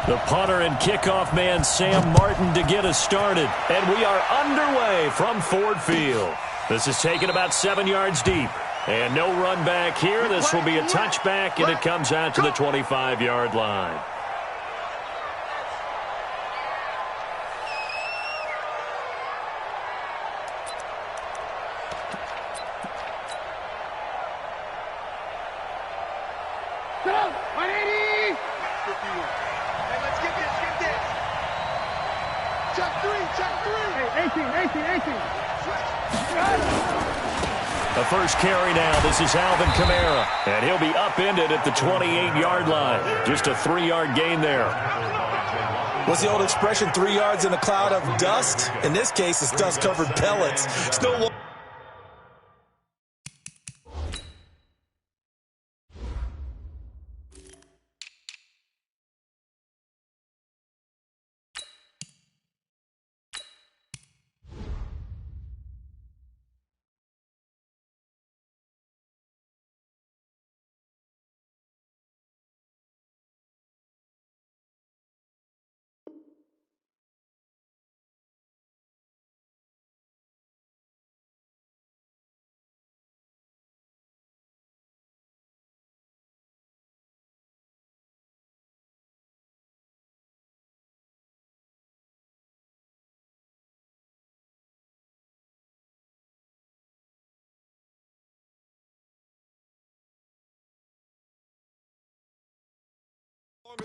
The punter and kickoff man, Sam Martin, to get us started. And we are underway from Ford Field. This is taken about 7 yards deep. And no run back here. This will be a touchback, and it comes out to the 25-yard line. The first carry now. This is Alvin Kamara. And he'll be upended at the 28-yard line. Just a 3-yard gain there. What's the old expression, 3 yards in a cloud of dust? In this case, it's dust-covered pellets. It's no longer...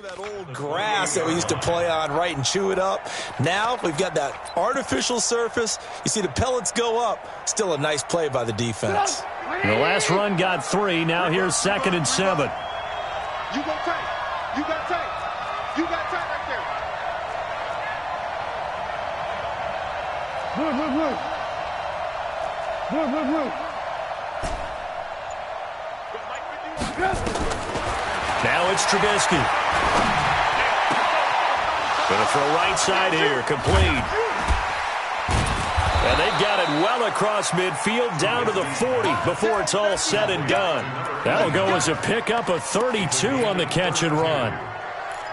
that old grass that we used to play on, right, and chew it up. Now we've got that artificial surface. You see the pellets go up. Still a nice play by the defense. The last run got 3. Now here's 2nd and 7. You go tight. You got tight. You got tight right there. Now it's Trubisky. Going to throw right side here, complete. And they've got it well across midfield, down to the 40 before it's all said and done. That'll go as a pickup of 32 on the catch and run.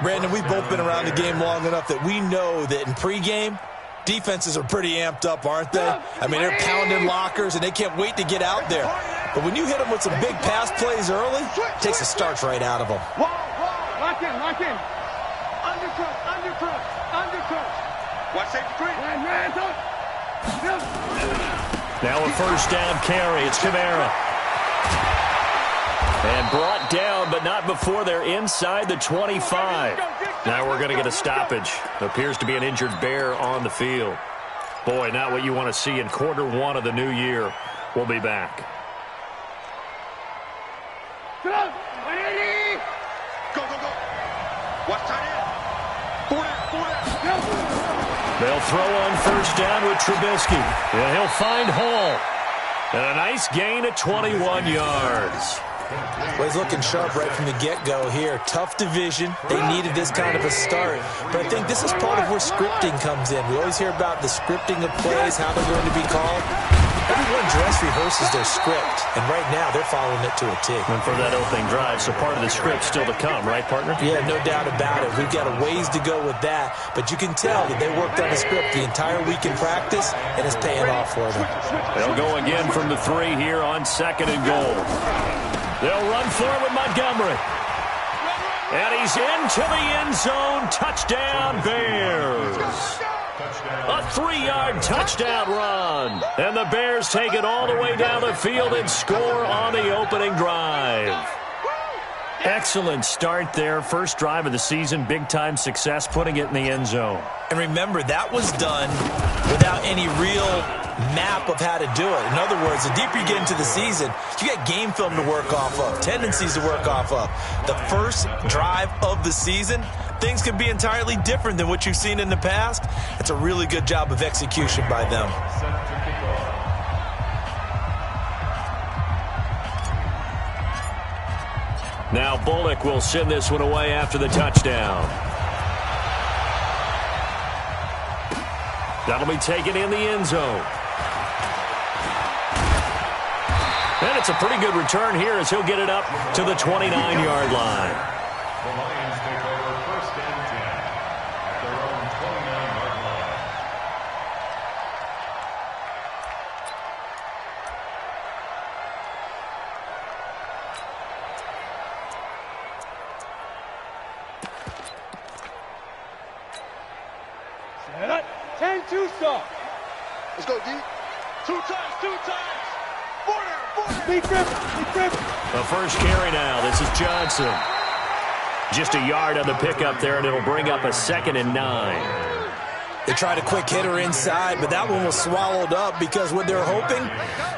Brandon, we've both been around the game long enough that we know that in pregame, defenses are pretty amped up, aren't they? I mean, they're pounding lockers, and they can't wait to get out there. But when you hit them with some big pass plays early, it takes the starch right out of them. Lock in, lock in. Undercrunch. Watch safety three. Now a first down carry. It's Kamara. And brought down, but not before they're inside the 25. Now we're going to get a stoppage. Appears to be an injured Bear on the field. Boy, not what you want to see in quarter 1 of the new year. We'll be back. Go. Watch tight end. Four down. They'll throw on first down with Trubisky. And he'll find Hall. And a nice gain at 21 yards. Well, he's looking sharp right from the get-go here. Tough division. They needed this kind of a start. But I think this is part of where scripting comes in. We always hear about the scripting of plays, how they're going to be called. Everyone dress rehearses their script, and right now they're following it to a T. And for that opening drive, so part of the script still to come, right, partner? Yeah, no doubt about it. We've got a ways to go with that, but you can tell that they worked on the script the entire week in practice, and it's paying off for them. They'll go again from the 3 here on 2nd and goal. They'll run for it with Montgomery. And he's into the end zone. Touchdown, Bears. A 3-yard touchdown run. And the Bears take it all the way down the field and score on the opening drive. Excellent start there. First drive of the season. Big-time success putting it in the end zone. And remember, that was done without any real map of how to do it. In other words, the deeper you get into the season, you got game film to work off of, tendencies to work off of. The first drive of the season, things can be entirely different than what you've seen in the past. It's a really good job of execution by them. Now Bullock will send this one away after the touchdown. That'll be taken in the end zone. And it's a pretty good return here as he'll get it up to the 29-yard line. The Lions take over 1st and 10. two stop. Let's go, D. Two times. Border. Be grip. The first carry now. This is Johnson. Just a yard on the pickup there, and it'll bring up a 2nd and 9. They tried a quick hitter inside, but that one was swallowed up because what they're hoping,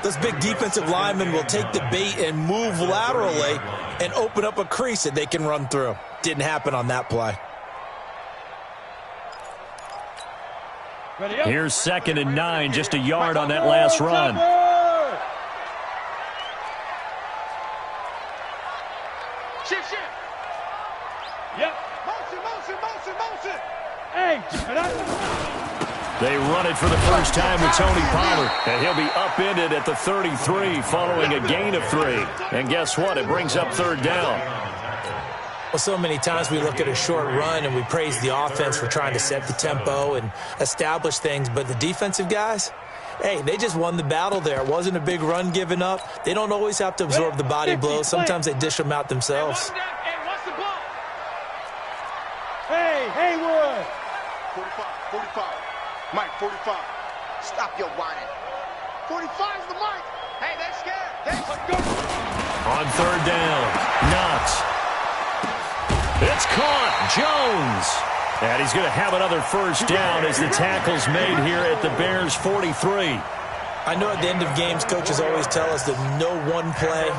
those big defensive linemen will take the bait and move laterally and open up a crease that they can run through. Didn't happen on that play. Here's 2nd and 9, just a yard on that last run. Shift. Yep. Motion. Hey. They run it for the first time with Tony Pollard, and he'll be upended at the 33 following a gain of 3. And guess what? It brings up 3rd down. Well, so many times we look at a short run and we praise the offense for trying to set the tempo and establish things, but the defensive guys, hey, they just won the battle there. It wasn't a big run given up. They don't always have to absorb the body blows. Sometimes they dish them out themselves. Hey, Haywood. 45. Mike, 45. Stop your whining. 45's the mic. Hey, they're scared. On 3rd down, Knox. It's caught. Jones. And he's going to have another first down as the tackle's made here at the Bears' 43. I know at the end of games, coaches always tell us that no one play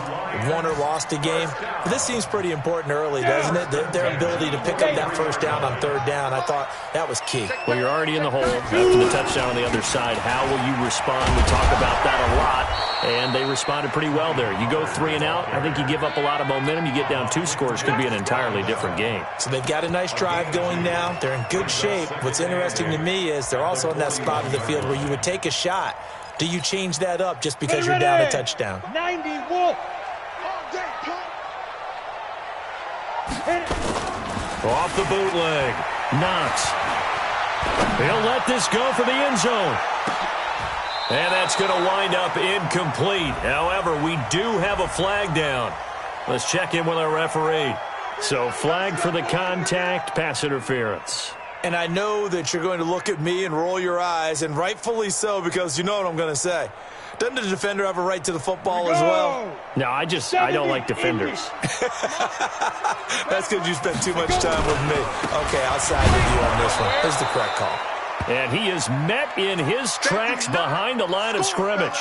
won or lost a game. But this seems pretty important early, doesn't it? Their ability to pick up that first down on 3rd down, I thought that was key. Well, you're already in the hole after the touchdown on the other side. How will you respond? We talk about that a lot, and they responded pretty well there. You go 3 and out, I think you give up a lot of momentum. You get down 2 scores, could be an entirely different game. So they've got a nice drive going now. They're in good shape. What's interesting to me is they're also in that spot of the field where you would take a shot. Do you change that up just because you're down a touchdown? 90 Wolf. Off the bootleg. Knox. He'll let this go for the end zone. And that's going to wind up incomplete. However, we do have a flag down. Let's check in with our referee. So flag for the contact, pass interference. And I know that you're going to look at me and roll your eyes, and rightfully so, because you know what I'm going to say. Doesn't the defender have a right to the football as well? No, I don't like defenders. That's because you spent too much time with me. Okay, I'll side with you on this one. Here's the correct call. And he is met in his tracks behind the line of scrimmage.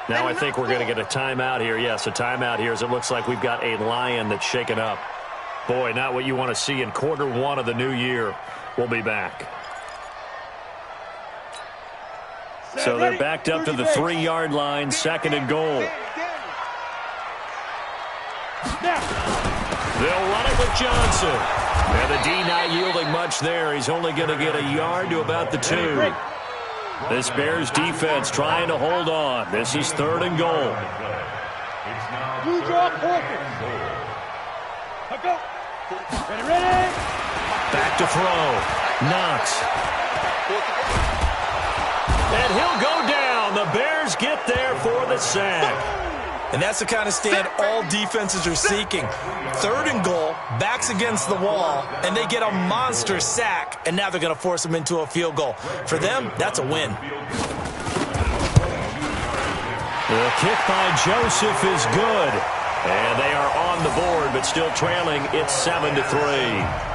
Now I think we're going to get a timeout here. Yes, a timeout here as it looks like we've got a lion that's shaken up. Boy, not what you want to see in quarter 1 of the new year. We'll be back. So they're backed up to the 3-yard line, 2nd and goal. They'll run it with Johnson. And the D not yielding much there. He's only going to get a yard to about the 2. This Bears defense trying to hold on. This is 3rd and goal. Ready? Back to throw. Knox. And he'll go down. The Bears get there for the sack. And that's the kind of stand all defenses are seeking. 3rd and goal, backs against the wall, and they get a monster sack, and now they're going to force them into a field goal. For them, that's a win. The kick by Joseph is good. And they are on the board, but still trailing. It's 7-3.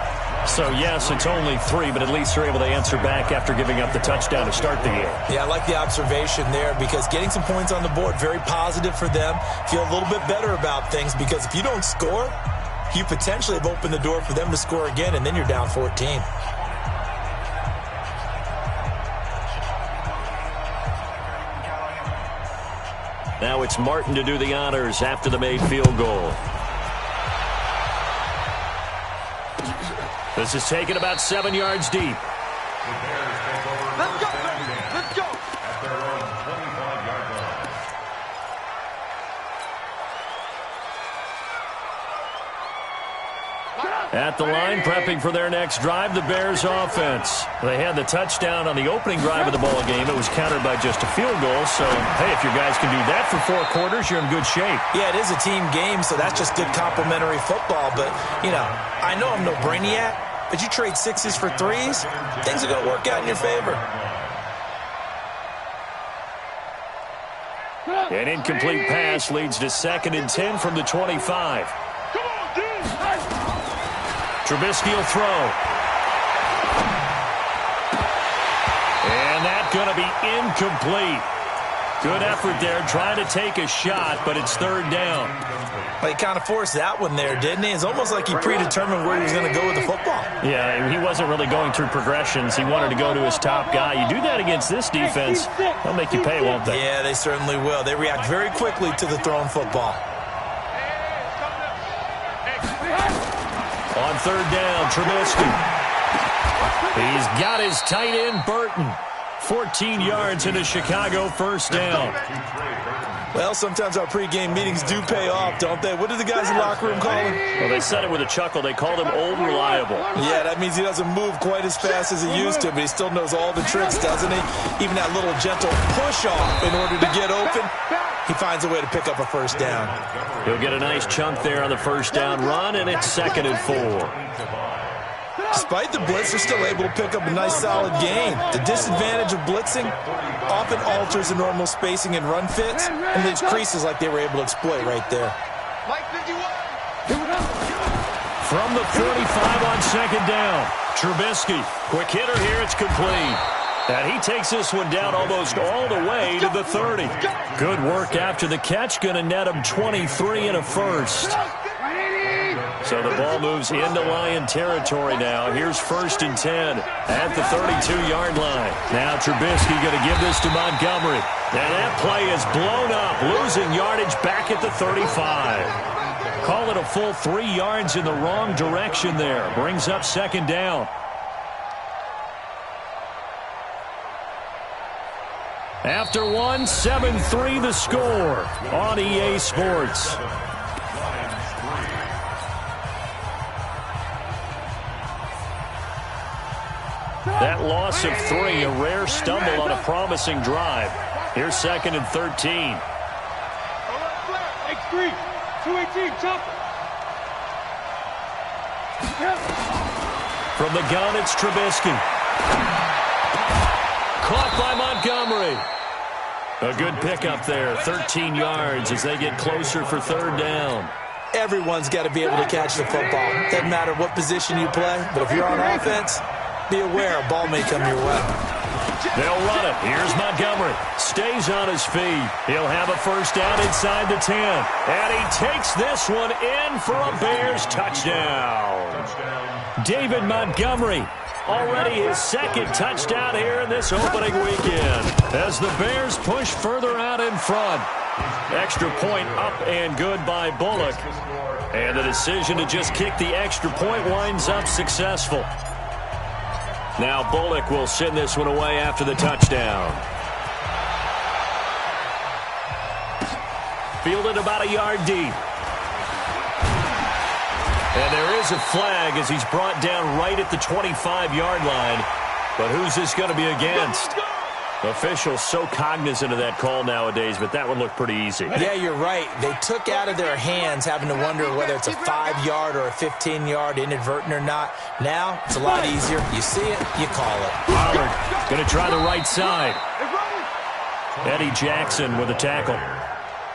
So, yes, it's only 3, but at least they're able to answer back after giving up the touchdown to start the game. Yeah, I like the observation there because getting some points on the board, very positive for them. Feel a little bit better about things because if you don't score, you potentially have opened the door for them to score again, and then you're down 14. Now it's Martin to do the honors after the made field goal. This is taken about 7 yards deep. Let's go, let's go. At the line, prepping for their next drive, the Bears offense. They had the touchdown on the opening drive of the ball game. It was countered by just a field goal. So, hey, if your guys can do that for 4 quarters, you're in good shape. Yeah, it is a team game, so that's just good complementary football. But, you know, I know I'm no brainiac, but you trade 6s for 3s, things are going to work out in your favor. An incomplete pass leads to 2nd and 10 from the 25. Trubisky will throw. And that's going to be incomplete. Good effort there, trying to take a shot, but it's 3rd down. Well, he kind of forced that one there, didn't he? It's almost like he predetermined where he was going to go with the football. Yeah, he wasn't really going through progressions. He wanted to go to his top guy. You do that against this defense, they'll make you pay, won't they? Yeah, they certainly will. They react very quickly to the thrown football. On 3rd down, Trubisky. He's got his tight end, Burton. 14 yards into Chicago, 1st down. Well, sometimes our pregame meetings do pay off, don't they? What did the guys in the locker room call him? Well, they said it with a chuckle. They called him Old Reliable. Yeah, that means he doesn't move quite as fast as he used to, but he still knows all the tricks, doesn't he? Even that little gentle push-off in order to get open, he finds a way to pick up a 1st down. He'll get a nice chunk there on the 1st down run, and it's 2nd and 4. Despite the blitz, they're still able to pick up a nice, solid gain. The disadvantage of blitzing often alters the normal spacing and run fits and leaves creases like they were able to exploit right there. From the 45 on 2nd down, Trubisky. Quick hitter here, it's complete. And he takes this one down almost all the way to the 30. Good work after the catch, going to net him 23 and a 1st. So the ball moves into Lion territory now. Here's 1st and 10 at the 32-yard line. Now Trubisky going to give this to Montgomery. And that play is blown up, losing yardage back at the 35. Call it a full 3 yards in the wrong direction there. Brings up 2nd down. After one, 7-3 the score on EA Sports. That loss of 3, a rare stumble on a promising drive. Here's 2nd and 13. X3, 218, chopper. From the gun, it's Trubisky. Caught by Montgomery. A good pickup there, 13 yards as they get closer for 3rd down. Everyone's got to be able to catch the football. Doesn't matter what position you play, but if you're on offense, be aware a ball may come your way. They'll run it. Here's Montgomery. Stays on his feet. He'll have a 1st down inside the 10. And he takes this one in for a Bears touchdown. David Montgomery, already his 2nd touchdown here in this opening weekend, as the Bears push further out in front. Extra point up and good by Bullock. And the decision to just kick the extra point winds up successful. Now Bullock will send this one away after the touchdown. Fielded about a yard deep. And there is a flag as he's brought down right at the 25-yard line. But who's this going to be against? Officials so cognizant of that call nowadays, but that one looked pretty easy. Yeah, you're right. They took out of their hands having to wonder whether it's a 5-yard or a 15-yard inadvertent or not. Now, it's a lot easier. You see it, you call it. Pollard going to try the right side. Eddie Jackson with a tackle.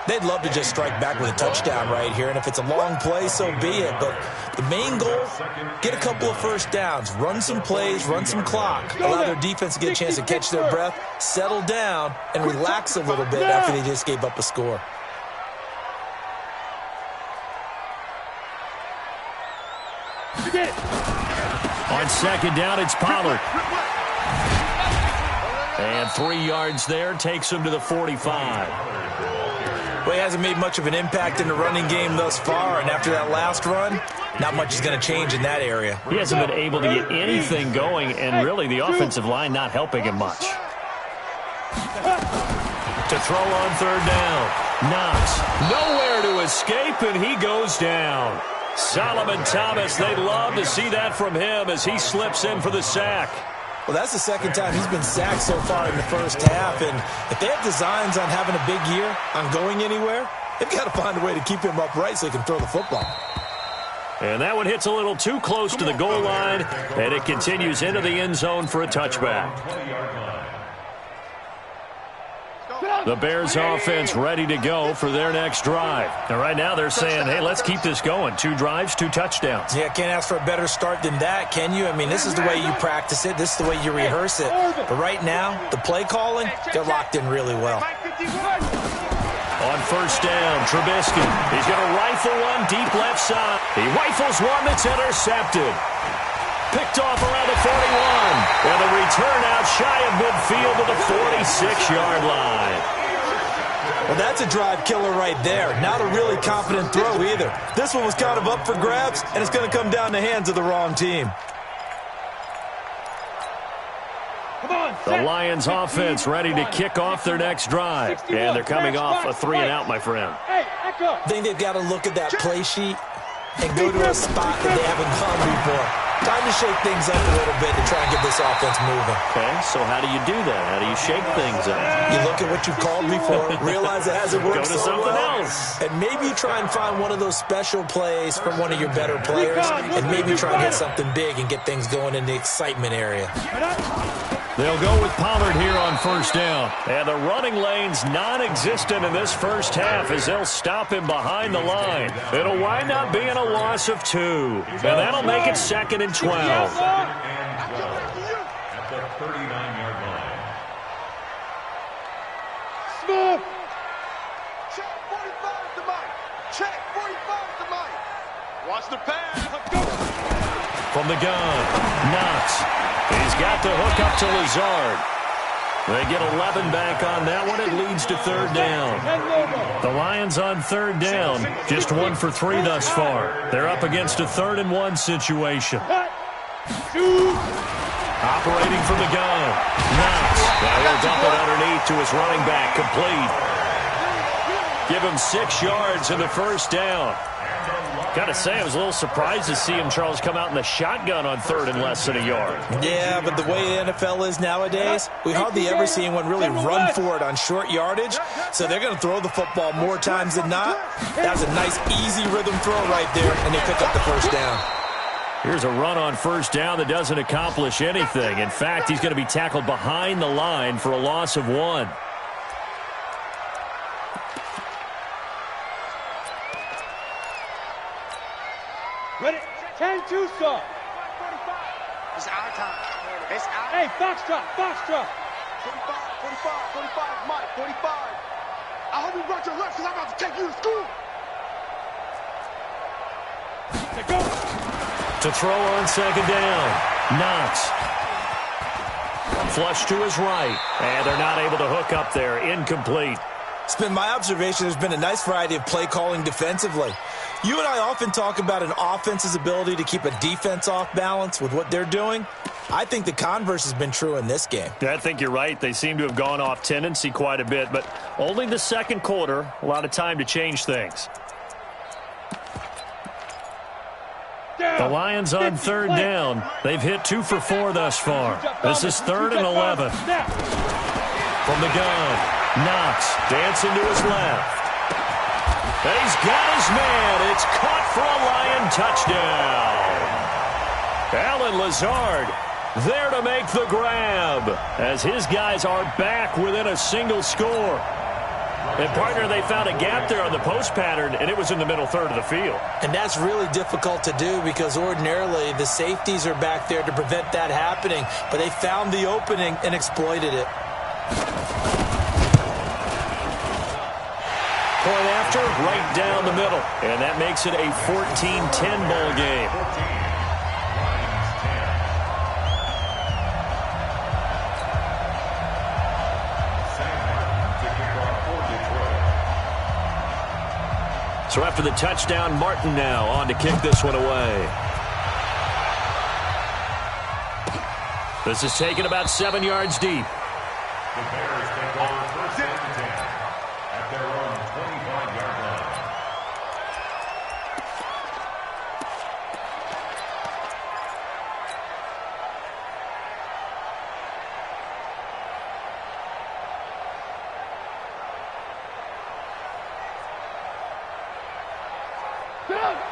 They'd love to just strike back with a touchdown right here, and if it's a long play, so be it. But the main goal, get a couple of 1st downs, run some plays, run some clock, allow their defense to get a chance to catch their breath, settle down, and relax a little bit after they just gave up a score. On 2nd down, it's Pollard. And 3 yards there takes him to the 45. Well, he hasn't made much of an impact in the running game thus far, and after that last run, not much is going to change in that area. He hasn't been able to get anything going, and really the offensive line not helping him much. To throw on 3rd down. Knox, nowhere to escape, and he goes down. Solomon Thomas, they'd love to see that from him as he slips in for the sack. Well, that's the 2nd time he's been sacked so far in the 1st half, and if they have designs on having a big year, on going anywhere, they've got to find a way to keep him upright so he can throw the football. And that one hits a little too close to the goal line, and it continues into the end zone for a touchback. The Bears offense ready to go for their next drive. And right now they're saying, hey, let's keep this going. 2 drives, 2 touchdowns. Yeah, can't ask for a better start than that, can you? I mean, this is the way you practice it. This is the way you rehearse it. But right now, the play calling, they're locked in really well. On first down, Trubisky. He's going to rifle one deep left side. He rifles one that's intercepted. Picked off around the 41. And the return out shy of midfield to the 46-yard line. Well, that's a drive killer right there. Not a really confident throw either. This one was kind of up for grabs, and it's going to come down the hands of the wrong team. The Lions offense ready to kick off their next drive. And they're coming off a 3-and-out, my friend. I think they've got to look at that play sheet and go to a spot that they haven't gone before. Time to shake things up a little bit to try and get this offense moving. Okay, so how do you do that? How do you shake things up? You look at what you've called before, realize it hasn't worked so so something well, else. and maybe you try and find one of those special plays from one of your better players, and maybe try and get something big and get things going in the excitement area. They'll go with Pollard here on first down. And the running lane's non-existent in this first half as they'll stop him behind the line. It'll wind up being a loss of 2. And that'll make it 2nd and 12. At the 39-yard line. Smith. Check 45 to Mike. Check 45 to Mike. Watch the pass. Let's go. From the gun, Knox. He's got the hook up to Lazard. They get 11 back on that one. It leads to 3rd down. The Lions on 3rd down. Just 1 for 3 thus far. They're up against a 3rd and 1 situation. Operating from the gun. Knox. Now he'll dump it underneath to his running back. Complete. Give him 6 yards in the first down. Got to say, I was a little surprised to see him, Charles, come out in the shotgun on 3rd and less than a yard. Yeah, but the way the NFL is nowadays, we hardly ever see anyone really run for it on short yardage. So they're going to throw the football more times than not. That was a nice, easy rhythm throw right there, and they pick up the first down. Here's a run on first down that doesn't accomplish anything. In fact, he's going to be tackled behind the line for a loss of 1. Ready? 10-2, sir. It's our time. It's our Hey, Foxtrot, Foxtrot. 45, 45, Mike, 45. I hope you brought your left because I'm about to take you to school. Let's go. To throw on 2nd down. Knox. Flush to his right. And they're not able to hook up there. Incomplete. It's been my observation there's been a nice variety of play calling defensively. You and I often talk about an offense's ability to keep a defense off balance with what they're doing. I think the converse has been true in this game. I think you're right. They seem to have gone off tendency quite a bit, but only the 2nd quarter. A lot of time to change things. The Lions on 3rd down. They've hit 2 for 4 thus far. This is 3rd and 11. From the gun, Knox dancing to his left. And he's got his man. It's caught for a Lion touchdown. Alan Lazard there to make the grab as his guys are back within a single score. And, partner, they found a gap there on the post pattern, and it was in the middle 3rd of the field. And that's really difficult to do because ordinarily the safeties are back there to prevent that happening. But they found the opening and exploited it. Point after, right down the middle. And that makes it a 14-10 ball game. So after the touchdown, Martin now on to kick this one away. This is taken about 7 yards deep. The Bears take over first and 10 at their own 25-yard line.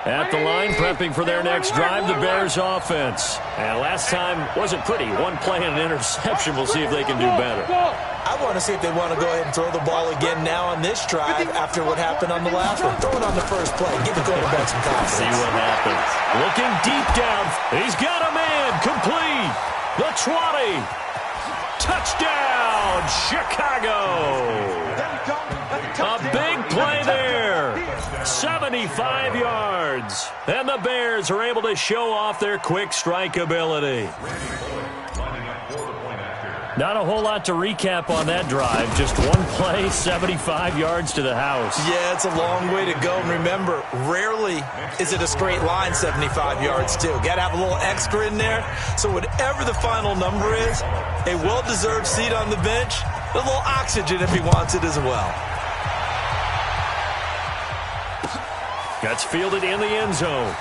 At the line, prepping for their next drive, the Bears offense. And last time wasn't pretty. 1 play and an interception. We'll see if they can do better. I I want to see if they want to go ahead and throw the ball again now on this drive after what happened on the last one. Throw it on the first play. Give the quarterback some confidence. See what happens. Looking deep down. He's got a man. Complete. The 20. Touchdown, Chicago. A big play there. 75 yards. And the Bears are able to show off their quick strike ability. Not a whole lot to recap on that drive. Just one play, 75 yards to the house. Yeah, it's a long way to go. And remember, rarely is it a straight line 75 yards, too. Got to have a little extra in there. So whatever the final number is, a well-deserved seat on the bench, a little oxygen if he wants it as well. Gets fielded in the end zone.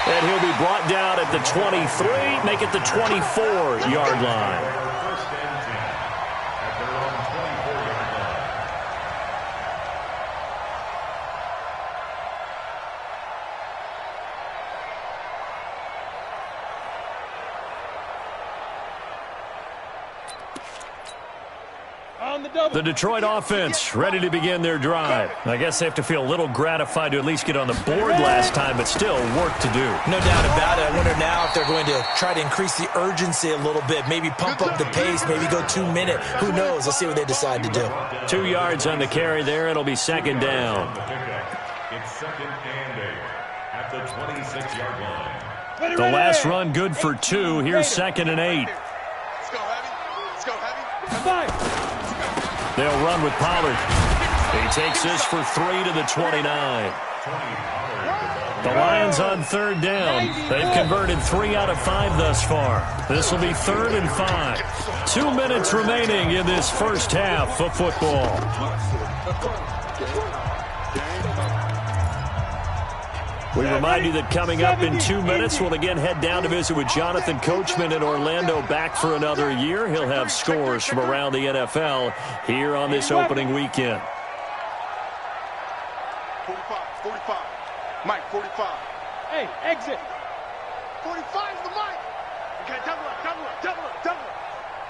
And he'll be brought down at the 23, make it the 24-yard line. The Detroit offense ready to begin their drive. I guess they have to feel a little gratified to at least get on the board last time, but still work to do. No doubt about it. I wonder now if they're going to try to increase the urgency a little bit, maybe pump up the pace, maybe go 2 minute. Who knows? Let's see what they decide to do. 2 yards on the carry there. It'll be second down. It's second and 8 at the 26-yard line. The last run good for 2. Here's second and 8. Let's go heavy. Let's go heavy. They'll run with Pollard. He takes this for 3 to the 29. The Lions on third down. They've converted 3 out of 5 thus far. This will be 3rd and 5. 2 minutes remaining in this first half of football. We remind you that coming up in 2 minutes, we'll again head down to visit with Jonathan Coachman in Orlando, back for another year. He'll have scores from around the NFL here on this opening weekend. 45. Mike, 45. Hey, exit. 45 is the Mike. Okay, double up.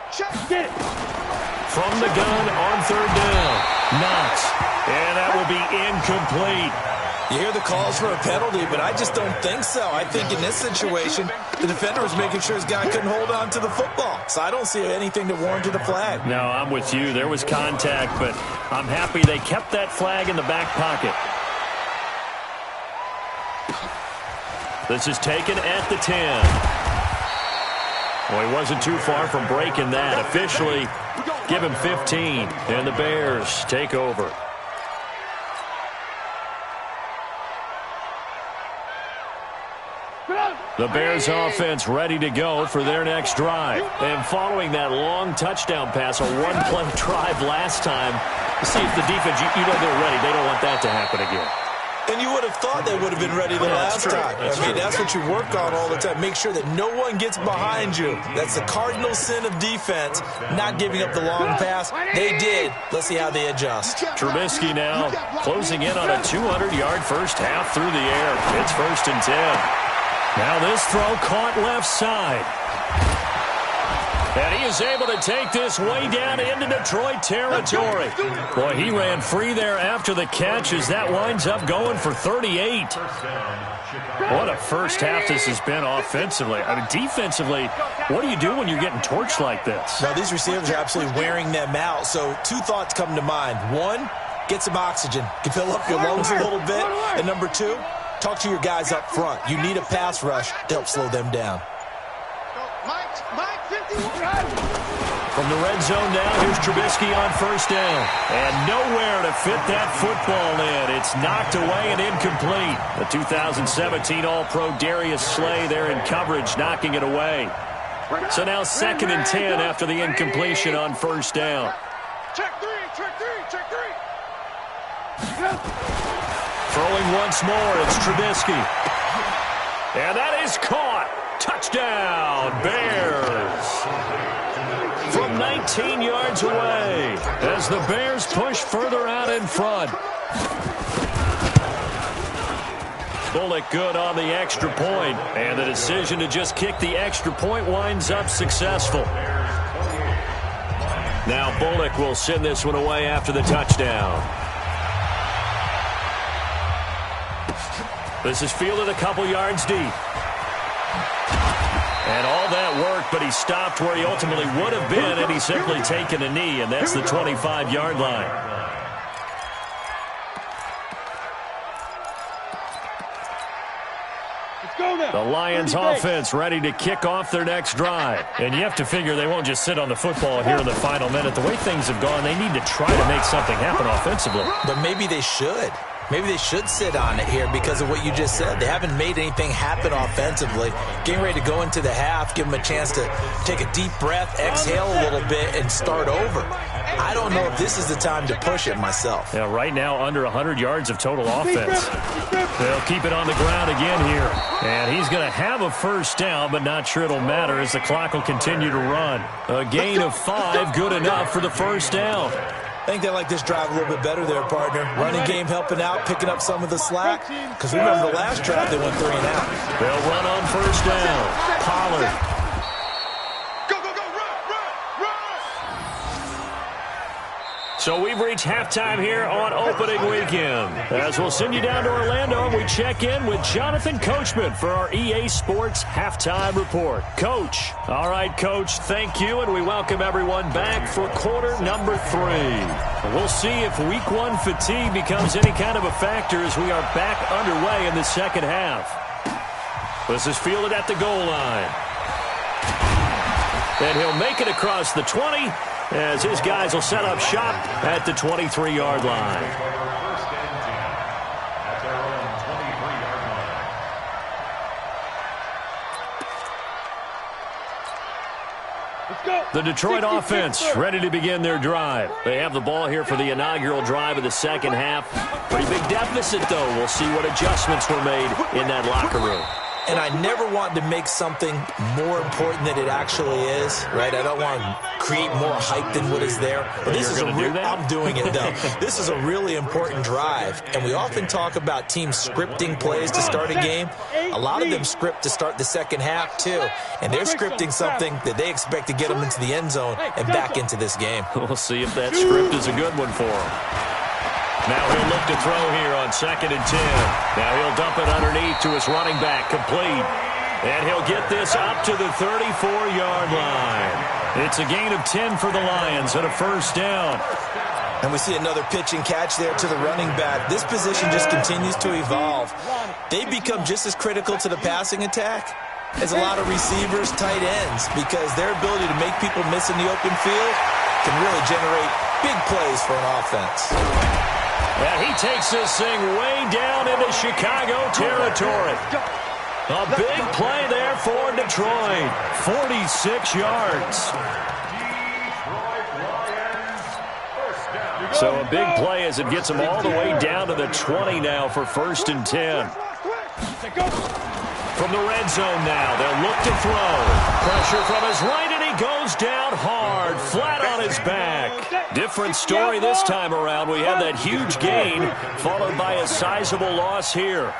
Check. Get it. From the gun on third down. Knox. And that will be incomplete. You hear the calls for a penalty, but I just don't think so. I think in this situation, the defender was making sure his guy couldn't hold on to the football. So I don't see anything that warranted a flag. No, I'm with you. There was contact, but I'm happy they kept that flag in the back pocket. This is taken at the 10. Well, he wasn't too far from breaking that. Officially, give him 15, and the Bears take over. The Bears offense ready to go for their next drive. And following that long touchdown pass, a one-play drive last time, see if the defense, you know they're ready. They don't want that to happen again. And you would have thought they would have been ready the last time. That's what you work on all the time. Make sure that no one gets behind you. That's the cardinal sin of defense, not giving up the long pass. They did. Let's see how they adjust. Trubisky now closing in on a 200-yard first half through the air. It's 1st and 10. Now this throw caught left side. And he is able to take this way down into Detroit territory. Boy, he ran free there after the catch as that winds up going for 38. What a first half this has been offensively. I mean, defensively, what do you do when you're getting torched like this? Now, these receivers are absolutely wearing them out. So 2 thoughts come to mind. 1, get some oxygen. You can fill up your lungs a little bit. And number 2, talk to your guys up front. You need a pass rush to help slow them down. Mike, 51. From the red zone now, here's Trubisky on first down. And nowhere to fit that football in. It's knocked away and incomplete. The 2017 All-Pro Darius Slay there in coverage, knocking it away. So now 2nd and 10 after the incompletion on first down. Check three. Throwing once more, it's Trubisky. And that is caught. Touchdown, Bears. From 19 yards away as the Bears push further out in front. Bullock good on the extra point, and the decision to just kick the extra point winds up successful. Now Bullock will send this one away after the touchdown. This is fielded a couple yards deep. And all that work, but he stopped where he ultimately would have been had he simply taken a knee, and that's the 25-yard line. The Lions offense ready to kick off their next drive. And you have to figure they won't just sit on the football here in the final minute. The way things have gone, they need to try to make something happen offensively. But maybe they should. Maybe they should sit on it here because of what you just said. They haven't made anything happen offensively. Getting ready to go into the half, give them a chance to take a deep breath, exhale a little bit, and start over. I don't know if this is the time to push it myself. Yeah, right now under 100 yards of total offense. They'll keep it on the ground again here. And he's going to have a first down, but not sure it'll matter as the clock will continue to run. A gain of 5, good enough for the first down. I think they like this drive a little bit better there, partner. Running game helping out, picking up some of the slack. Because remember the last drive, they went 3 and out. They'll run on first down. Pollard. So we've reached halftime here on opening weekend. As we'll send you down to Orlando, and we check in with Jonathan Coachman for our EA Sports Halftime Report. Coach. All right, Coach, thank you, and we welcome everyone back for quarter number 3. We'll see if week 1 fatigue becomes any kind of a factor as we are back underway in the second half. This is fielded at the goal line. And he'll make it across the 20 as his guys will set up shop at the 23-yard line. First and 10 at their own 23-yard line. The Detroit offense ready to begin their drive. They have the ball here for the inaugural drive of the second half. Pretty big deficit, though. We'll see what adjustments were made in that locker room. And I never want to make something more important than it actually is, right? I don't want to create more hype than what is there. But this is I'm doing it, though. This is a really important drive. And we often talk about teams scripting plays to start a game. A lot of them script to start the second half, too. And they're scripting something that they expect to get them into the end zone and back into this game. We'll see if that script is a good one for them. Now he'll look to throw here on 2nd and 10. Now he'll dump it underneath to his running back, complete. And he'll get this up to the 34-yard line. It's a gain of 10 for the Lions and a first down. And we see another pitch and catch there to the running back. This position just continues to evolve. They become just as critical to the passing attack as a lot of receivers, tight ends, because their ability to make people miss in the open field can really generate big plays for an offense. And he takes this thing way down into Chicago territory. A big play there for Detroit. 46 yards. So a big play as it gets him all the way down to the 20 now for 1st and 10. From the red zone now, they'll look to throw. Pressure from his right, and he goes down hard, flat on his back. Different story this time around. We have that huge gain, followed by a sizable loss here.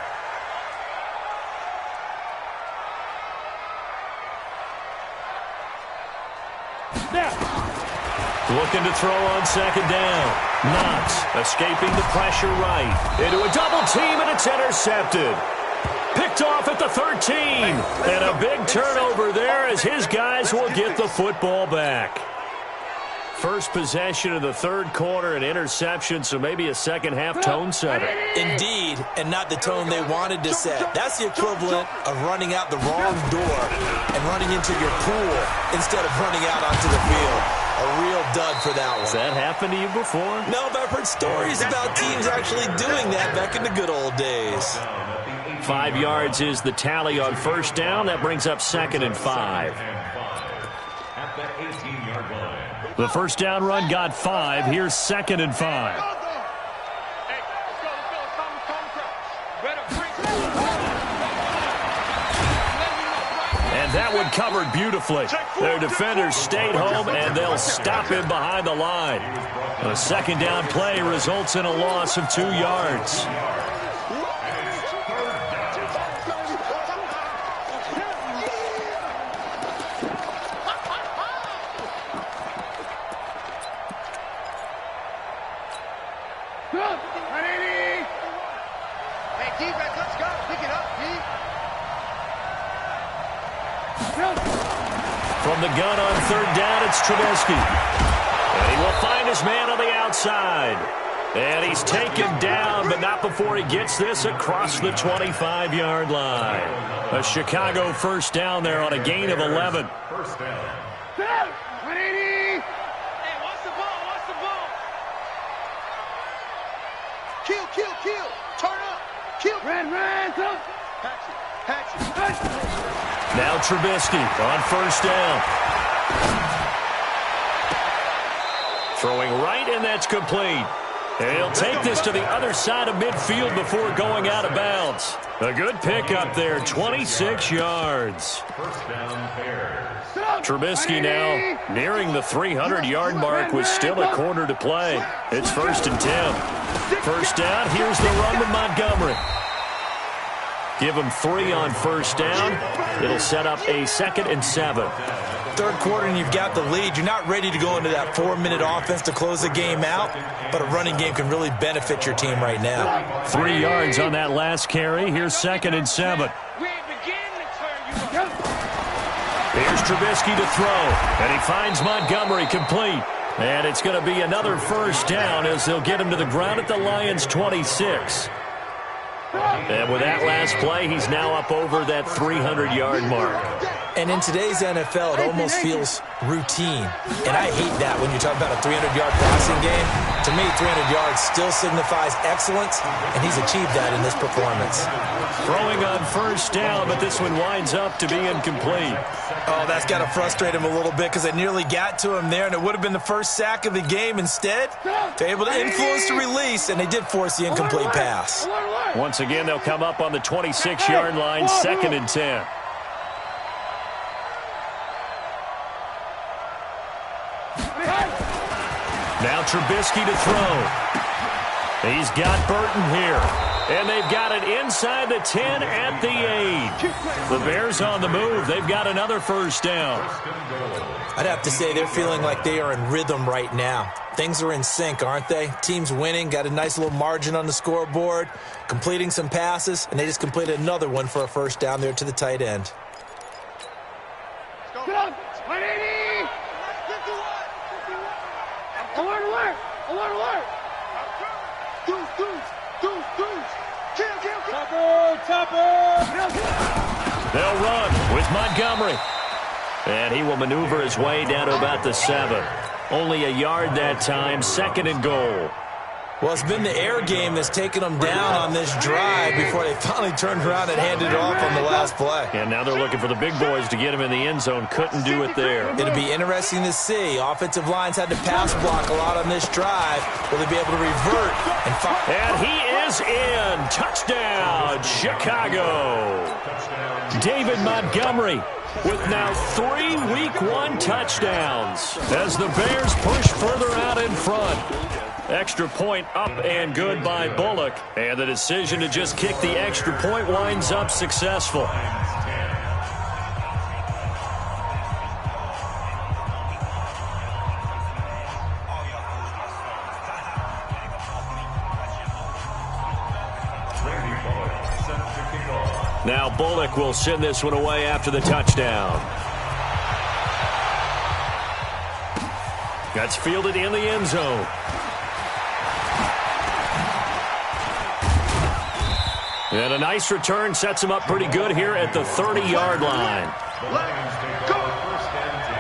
Looking to throw on 2nd down. Knox escaping the pressure right. Into a double team, and it's intercepted. Picked off at the 13. And a big turnover there as his guys will get the football back. First possession of the 3rd quarter, an interception, so maybe a second-half tone setter. Indeed, and not the tone they wanted to set. That's the equivalent of running out the wrong door and running into your pool instead of running out onto the field. A real dud for that one. Has that happened to you before? No, but I've heard stories about teams actually doing that back in the good old days. 5 yards is the tally on first down. That brings up 2nd and 5. At the 18-yard line. The first down run got 5. Here's 2nd and 5. And that one covered beautifully. Their defenders stayed home, and they'll stop him behind the line. A 2nd down play results in a loss of 2 yards. From the gun on third down, it's Trubisky. And he will find his man on the outside. And he's taken down, but not before he gets this across the 25-yard line. A Chicago first down there on a gain of 11. First down. Hey, watch the ball, watch the ball. Kill, kill, kill. Turn up. Kill. Red, up. Patch it. Now Trubisky on first down. Throwing right, and that's complete. And he'll take this to the other side of midfield before going out of bounds. A good pickup there, 26 yards. First down, Bears. Trubisky now nearing the 300-yard mark with still a quarter to play. It's 1st and 10. First down, here's the run to Montgomery. Give him 3 on first down. It'll set up a 2nd and 7. Third quarter and you've got the lead. You're not ready to go into that 4-minute offense to close the game out, but a running game can really benefit your team right now. 3 yards on that last carry. Here's 2nd and 7. Here's Trubisky to throw, and he finds Montgomery complete. And it's going to be another first down as they'll get him to the ground at the Lions' 26. And with that last play, he's now up over that 300-yard mark. And in today's NFL, it almost feels routine. And I hate that when you talk about a 300-yard passing game. To me, 300 yards still signifies excellence, and he's achieved that in this performance. Throwing on first down, but this one winds up to be incomplete. Oh, that's got to frustrate him a little bit because they nearly got to him there, and it would have been the first sack of the game. Instead, they're able to influence the release, and they did force the incomplete pass. Once again, they'll come up on the 26-yard line, 2nd and 10. Now Trubisky to throw. He's got Burton here. And they've got it inside the 10 at the 8. The Bears on the move. They've got another first down. I'd have to say they're feeling like they are in rhythm right now. Things are in sync, aren't they? Team's winning, got a nice little margin on the scoreboard, completing some passes, and they just completed another one for a first down there to the tight end. Alert! They'll run with Montgomery. And he will maneuver his way down to about the 7. Only a yard that time, 2nd and goal. Well, it's been the air game that's taken them down on this drive before they finally turned around and handed it off on the last play. And now they're looking for the big boys to get him in the end zone. Couldn't do it there. It'll be interesting to see. Offensive lines had to pass block a lot on this drive. Will they be able to revert and fire? And he is in. Touchdown, Chicago. David Montgomery with now 3 Week 1 touchdowns as the Bears push further out in front. Extra point up and good by Bullock. And the decision to just kick the extra point winds up successful. Now Bullock will send this one away after the touchdown. That's fielded in the end zone. And a nice return sets him up pretty good here at the 30-yard line. The Lions take over 1st and 10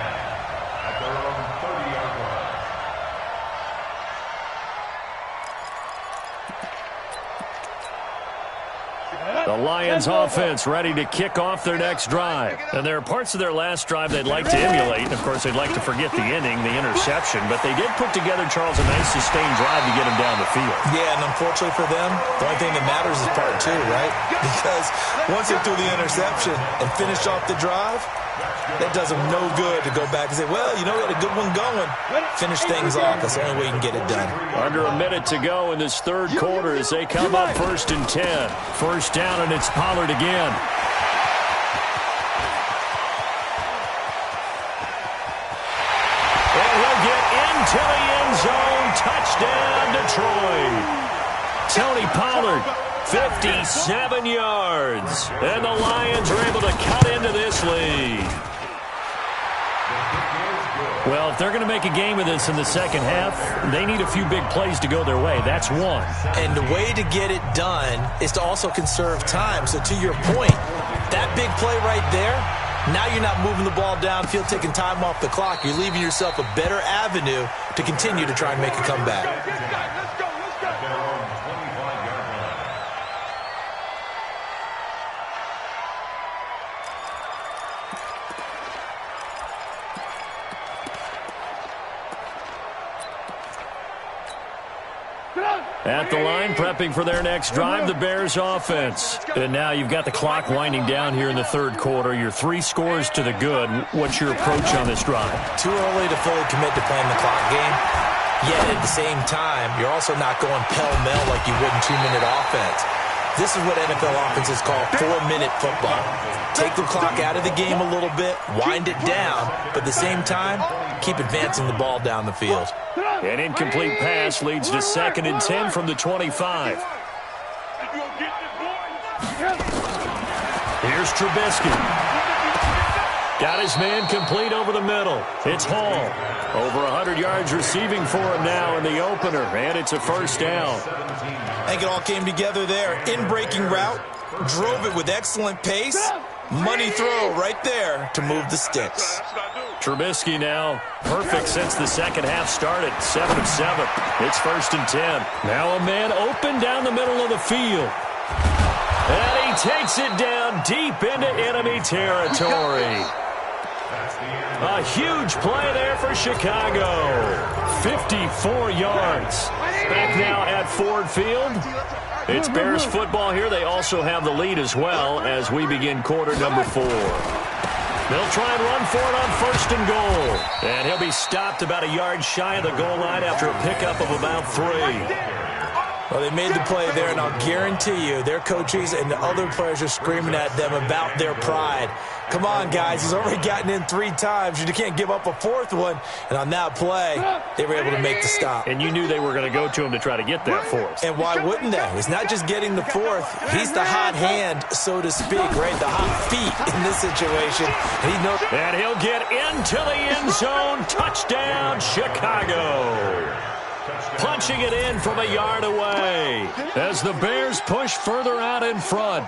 at their own 30-yard line. The Lions offense ready to kick off their next drive. And there are parts of their last drive they'd like to emulate. Of course, they'd like to forget the inning, the interception. But they did put together, Charles, a nice sustained drive to get him down the field. Yeah, and unfortunately for them, the only thing that matters is part 2, right? Because once they threw the interception and finished off the drive, that does them no good to go back and say, well, you know, we had a good one going. Finish things off. That's the only way you can get it done. Under a minute to go in this third quarter as they come up 1st and 10. First down, and it's Pollard again. And he'll get into the end zone. Touchdown, Detroit. Tony Pollard, 57 yards. And the Lions are able to cut into this lead. Well, if they're going to make a game of this in the second half, they need a few big plays to go their way. That's one. And the way to get it done is to also conserve time. So to your point, that big play right there, now you're not moving the ball downfield, taking time off the clock. You're leaving yourself a better avenue to continue to try and make a comeback. Let's go. At the line, prepping for their next drive, the Bears offense. And now you've got the clock winding down here in the third quarter. Your 3 scores to the good. What's your approach on this drive? Too early to fully commit to playing the clock game. Yet at the same time, you're also not going pell-mell like you would in 2-minute offense. This is what NFL offenses call 4-minute football. Take the clock out of the game a little bit, wind it down, but at the same time, keep advancing the ball down the field. An incomplete pass leads to 2nd and 10 from the 25. Here's Trubisky. Got his man complete over the middle. It's Hall. Over 100 yards receiving for him now in the opener, and it's a first down. I think it all came together there. In-breaking route, drove it with excellent pace. Money throw right there to move the sticks. Trubisky now perfect since the second half started. 7 of 7. It's 1st and 10. Now a man open down the middle of the field. And he takes it down deep into enemy territory. A huge play there for Chicago. 54 yards. Back now at Ford Field. It's Bears football here. They also have the lead as well as we begin quarter number 4. They'll try and run for it on 1st and goal. And he'll be stopped about a yard shy of the goal line after a pickup of about 3. Well, they made the play there, and I'll guarantee you their coaches and the other players are screaming at them about their pride. Come on, guys. He's already gotten in 3 times. You can't give up a 4th one. And on that play, they were able to make the stop. And you knew they were going to go to him to try to get that 4th. And why wouldn't they? It's not just getting the 4th. He's the hot hand, so to speak, right? The hot feet in this situation. And he'll get into the end zone. Touchdown, Chicago. Punching it in from a yard away as the Bears push further out in front.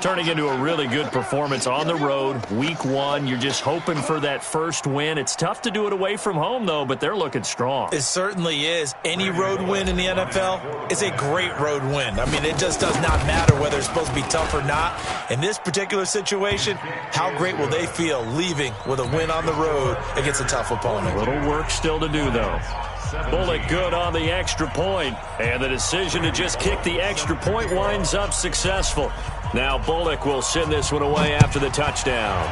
Turning into a really good performance on the road. Week 1, you're just hoping for that first win. It's tough to do it away from home, though, but they're looking strong. It certainly is. Any road win in the NFL is a great road win. I mean, it just does not matter whether it's supposed to be tough or not. In this particular situation, how great will they feel leaving with a win on the road against a tough opponent? A little work still to do, though. Bullock good on the extra point, and the decision to just kick the extra point winds up successful. Now Bullock will send this one away after the touchdown.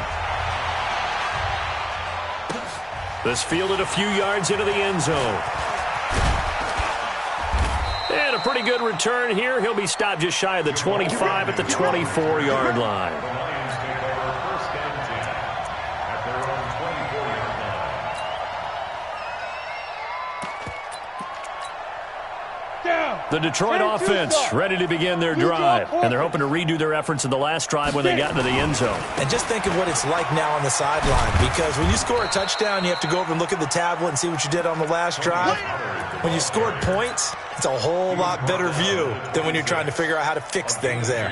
This fielded a few yards into the end zone. And a pretty good return here. He'll be stopped just shy of the 25 at the 24-yard line. The Detroit offense ready to begin their drive, and they're hoping to redo their efforts in the last drive when they got into the end zone. And just think of what it's like now on the sideline, because when you score a touchdown, you have to go over and look at the tablet and see what you did on the last drive. When you scored points, it's a whole lot better view than when you're trying to figure out how to fix things there.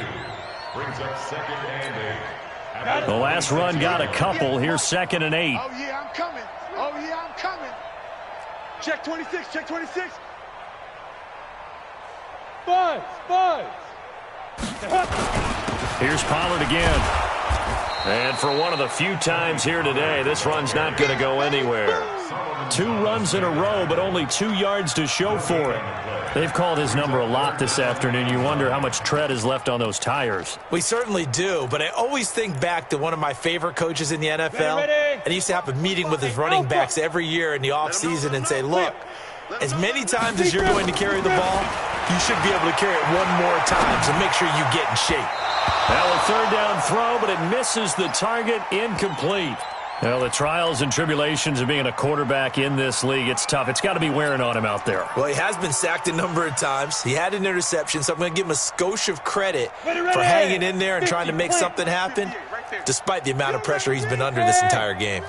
The last run got a couple. Here's 2nd and 8. Oh, yeah, I'm coming. Oh, yeah, I'm coming. Check 26, check 26. Here's Pollard again. And for one of the few times here today, this run's not going to go anywhere. 2 runs in a row, but only 2 yards to show for it. They've called his number a lot this afternoon. You wonder how much tread is left on those tires. We certainly do, but I always think back to one of my favorite coaches in the NFL. And he used to have a meeting with his running backs every year in the offseason and say, look, as many times as you're going to carry the ball, you should be able to carry it one more time, so make sure you get in shape. Well, a 3rd down throw, but it misses the target, incomplete. Well, the trials and tribulations of being a quarterback in this league, it's tough. It's got to be wearing on him out there. Well, he has been sacked a number of times. He had an interception, so I'm going to give him a skosh of credit for hanging in there and trying to make something happen. despite the amount of pressure he's been under this entire game.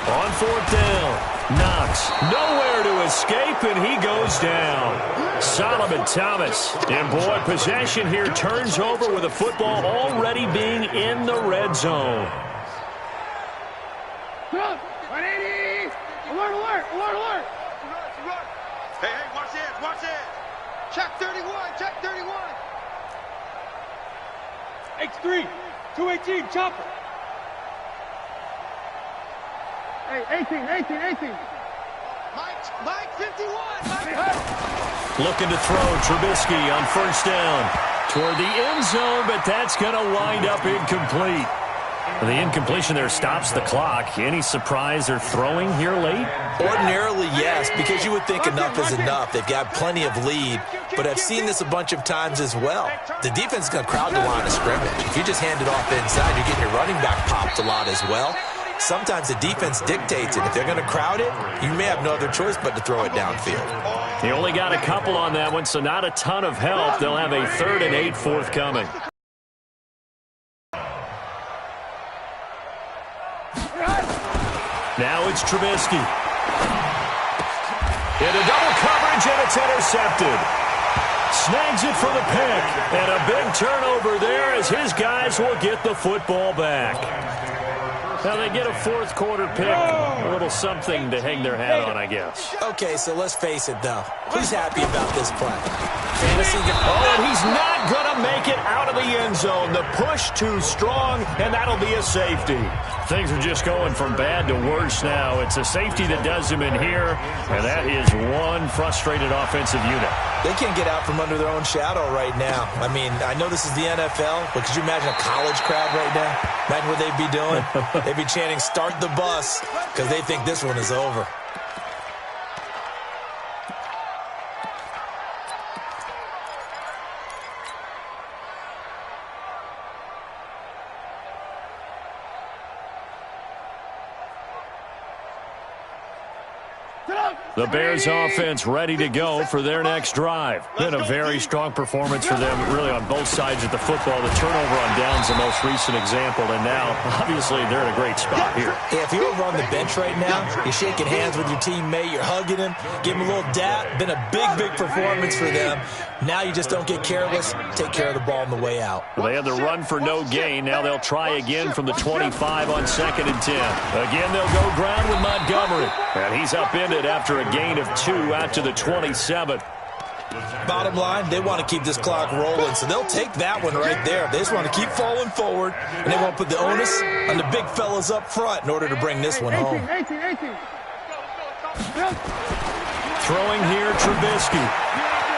On 4th down, Knox nowhere to escape, and he goes down. Solomon Thomas, and boy, possession here turns over with the football already being in the red zone. 180! Alert, alert, alert, alert! Hey, watch this, watch this! Check 31, check 31! X3, 218, chopper. Hey, 18. Mike, 51, Mike! Looking to throw, Trubisky on 1st down toward the end zone, but that's going to wind up incomplete. The incompletion there stops the clock. Any surprise they're throwing here late? Ordinarily, yes, because you would think enough is enough. They've got plenty of lead, but I've seen this a bunch of times as well. The defense is going to crowd the line of scrimmage. If you just hand it off inside, you're getting your running back popped a lot as well. Sometimes the defense dictates it. If they're going to crowd it, you may have no other choice but to throw it downfield. He only got a couple on that one, so not a ton of help. They'll have a 3rd and 8 forthcoming. Now it's Trubisky. Into double coverage, and it's intercepted. Snags it for the pick. And a big turnover there as his guys will get the football back. Now they get a 4th quarter pick. A little something to hang their hat on, I guess. Okay, so let's face it, though. Who's happy about this play? Fantasy? Oh, and he's not going to make it out of the end zone. The push too strong, and that'll be a safety. Things are just going from bad to worse now. It's a safety that does him in here, and that is one frustrated offensive unit. They can't get out from under their own shadow right now. I mean, I know this is the NFL, but could you imagine a college crowd right now? Imagine what they'd be doing. They'd be chanting, "Start the bus," because they think this one is over. The Bears offense ready to go for their next drive. Been a very strong performance for them, really, on both sides of the football. The turnover on down's the most recent example, and now, obviously, they're in a great spot here. Yeah, if you're over on the bench right now, you're shaking hands with your teammate, you're hugging him, give him a little dap. Been a big performance for them. Now you just don't get careless. Take care of the ball on the way out. Well, they had the run for no gain. Now they'll try again from the 25 on 2nd and 10. Again, they'll go ground with Montgomery. And he's upended after a gain of 2 out to the 27. Bottom line, they want to keep this clock rolling, so they'll take that one right there. They just want to keep falling forward, and they won't put the onus on the big fellas up front in order to bring this one home. 18. Throwing here, Trubisky.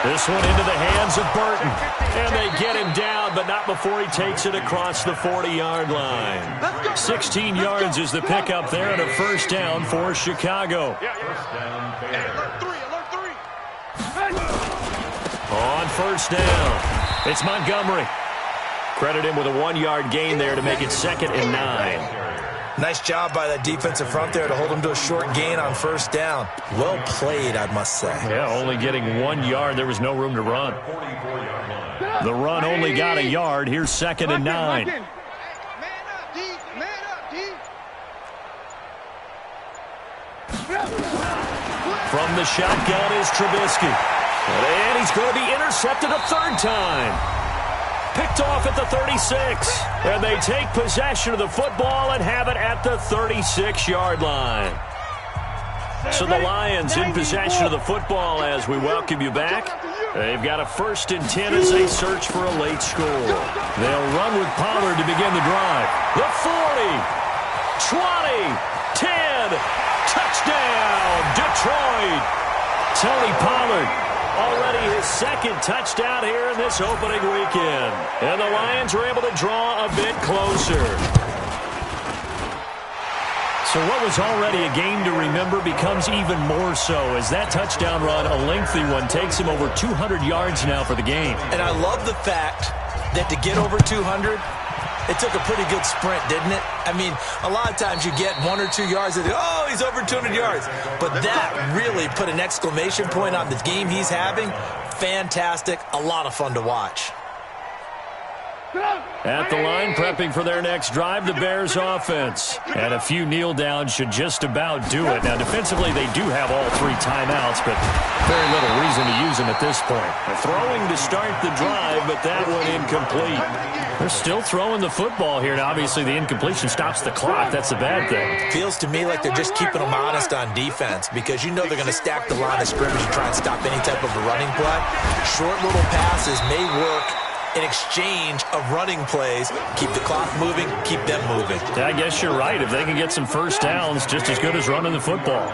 This one into the hands of Burton. And they get him down, but not before he takes it across the 40-yard line. 16 yards is the pickup there, and a 1st down for Chicago. Alert 3. On 1st down, it's Montgomery. Credit him with a 1-yard gain there to make it 2nd and 9. Nice job by that defensive front there to hold him to a short gain on 1st down. Well played, I must say. Yeah, only getting 1 yard. There was no room to run. The run only got a yard. Here's 2nd and 9. Man up, D. From the shotgun is Trubisky. And he's going to be intercepted a 3rd time. Picked off at the 36. And they take possession of the football and have it at the 36-yard line. So the Lions in possession of the football as we welcome you back. They've got a 1st and 10 as they search for a late score. They'll run with Pollard to begin the drive. The 40, 20, 10, touchdown, Detroit. Tony Pollard, already his 2nd touchdown here in this opening weekend. And the Lions are able to draw a bit closer. So what was already a game to remember becomes even more so as that touchdown run, a lengthy one, takes him over 200 yards now for the game. And I love the fact that to get over 200, it took a pretty good sprint, didn't it? I mean, a lot of times you get 1 or 2 yards and oh, he's over 200 yards. But that really put an exclamation point on the game he's having. Fantastic. A lot of fun to watch. At the line, prepping for their next drive, the Bears offense. And a few kneel downs should just about do it. Now, defensively, they do have all 3 timeouts, but very little reason to use them at this point. Throwing to start the drive, but that one incomplete. They're still throwing the football here. Now, obviously, the incompletion stops the clock. That's a bad thing. Feels to me like they're just keeping them honest on defense because you know they're going to stack the line of scrimmage and try and stop any type of a running play. Short little passes may work in exchange of running plays. Keep the clock moving, keep them moving. Yeah, I guess you're right. If they can get some first downs, just as good as running the football.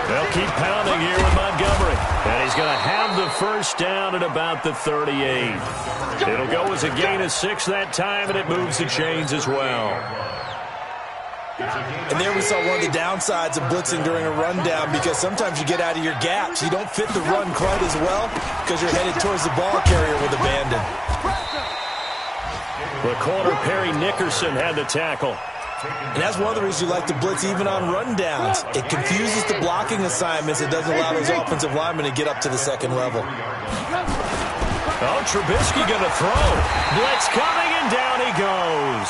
They'll keep pounding here with Montgomery. And he's going to have the first down at about the 38. It'll go as a gain of 6 that time, and it moves the chains as well. And there we saw one of the downsides of blitzing during a rundown because sometimes you get out of your gaps. You don't fit the run quite as well because you're headed towards the ball carrier with abandon. The corner, Perry Nickerson, had the tackle. And that's one of the reasons you like to blitz even on rundowns. It confuses the blocking assignments. It doesn't allow those offensive linemen to get up to the second level. Oh, Trubisky going to throw. Blitz coming, and down he goes.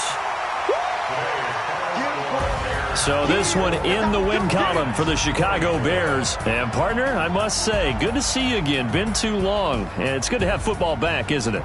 So this one in the win column for the Chicago Bears. And, partner, I must say, good to see you again. Been too long. And it's good to have football back, isn't it?